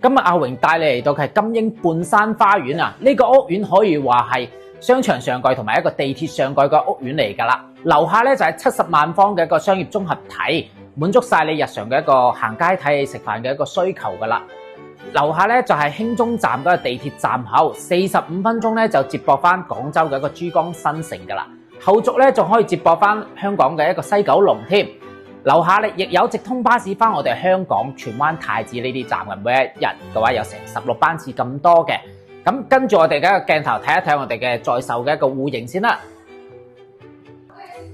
今日阿榮帶你嚟到嘅係金鷹半山花園啊！呢個屋苑可以話係商場上蓋同埋一個地鐵上蓋嘅屋苑嚟㗎啦。樓下咧就係70萬方嘅一個商業綜合體，滿足晒你日常嘅一個行街睇戲食飯嘅一個需求㗎啦。樓下咧就係興中站嗰個地鐵站口，45分鐘咧就接駁翻廣州嘅一個珠江新城㗎啦。後續咧仲可以接駁翻香港嘅一個西九龍添。樓下咧亦有直通巴士翻我哋香港荃灣太子呢啲站嘅，每一日嘅話有成16班次咁多嘅。咁跟住我哋嘅一個鏡頭睇一睇我哋嘅在售嘅一個戶型先啦。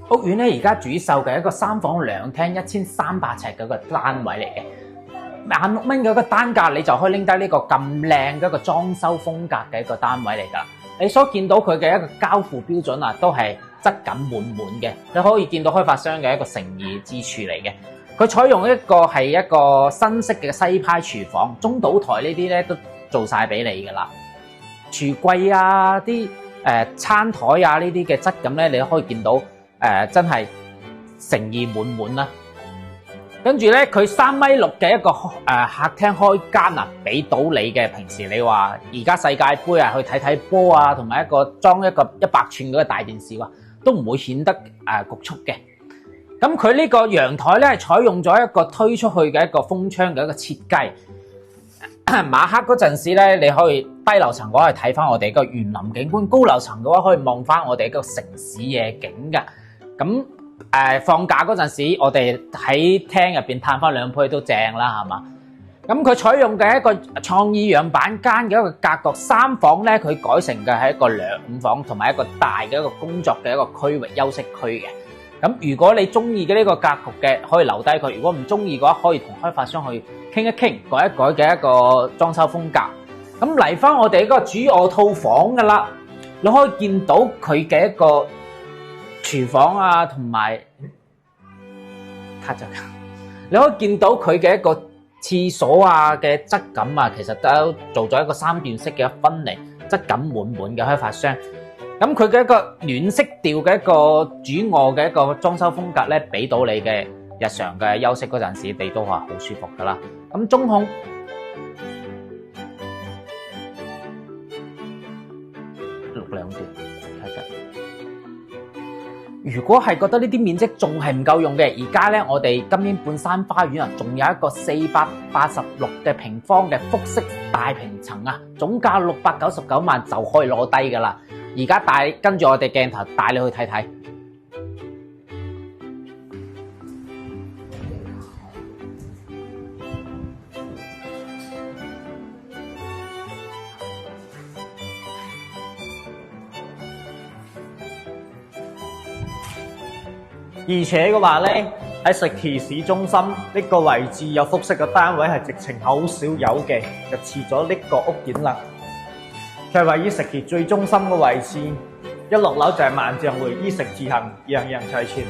屋苑咧而家主售嘅一個3房2廳1300尺嘅一個單位嚟嘅，16,000蚊嘅一個單價，你就可以拎低呢個咁靚嘅一個裝修風格嘅一個單位嚟㗎。你所見到佢嘅一個交付標準啊，都係質感滿滿嘅，你可以見到開發商嘅一個誠意之處嚟嘅。佢採用一個新式嘅西派廚房，中島台呢啲咧都做晒俾你㗎啦。櫥櫃啊，啲餐台啊呢啲嘅質感咧，你可以見到真係誠意滿滿啦。跟住咧，佢3.6米嘅一個客廳開間啊，俾到你嘅。平時你話而家世界盃啊，去睇睇波啊，同埋裝一個100寸嗰個大電視啊，都唔會顯得局促嘅。咁佢呢個陽台咧係採用咗一個推出去嘅一個風窗嘅一個設計。晚黑嗰陣時咧，你可以低樓層嘅話，可以睇翻我哋個園林景觀；高樓層嘅話，可以望翻我哋個城市夜景嘅。咁放假嗰陣時，我哋喺廳入邊嘆翻2杯都正啦，係嘛？咁佢採用嘅一個創意樣板間嘅一個格局，3房咧，佢改成嘅係一個5房同埋一個大嘅一個工作嘅一個區域休息區嘅。咁如果你中意嘅呢個格局嘅，可以留低佢；如果唔中意嘅話，可以同開發商去傾一傾，改一改嘅一個裝修風格。咁嚟翻我哋嗰個主臥套房噶啦，你可以見到佢嘅一個廚房啊，同埋你可以見到佢嘅一個廁所啊嘅質感啊，其實都做咗一個3段式嘅分離，質感滿滿嘅開發商。咁佢嘅一個暖色調嘅一個主臥嘅一個裝修風格咧，俾到你嘅日常嘅休息嗰陣時，你都係好舒服噶啦。咁中控6兩段。如果係覺得呢啲面積仲係唔夠用嘅，而家咧我哋金鷹半山花園啊，仲有一個486嘅平方嘅複式大平層啊，總價699萬就可以攞低噶啦。而家跟住我哋鏡頭帶你去睇睇。而且嘅話咧，喺石岐市中心呢個位置有複式嘅單位係直情好少有嘅，就似咗呢個屋苑啦。佢係位於石岐最中心嘅位置，一落樓就係萬象匯，衣食住行，樣樣齊全。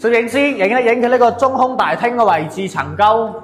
攝影師影一影佢呢個中空大廳嘅位置層高。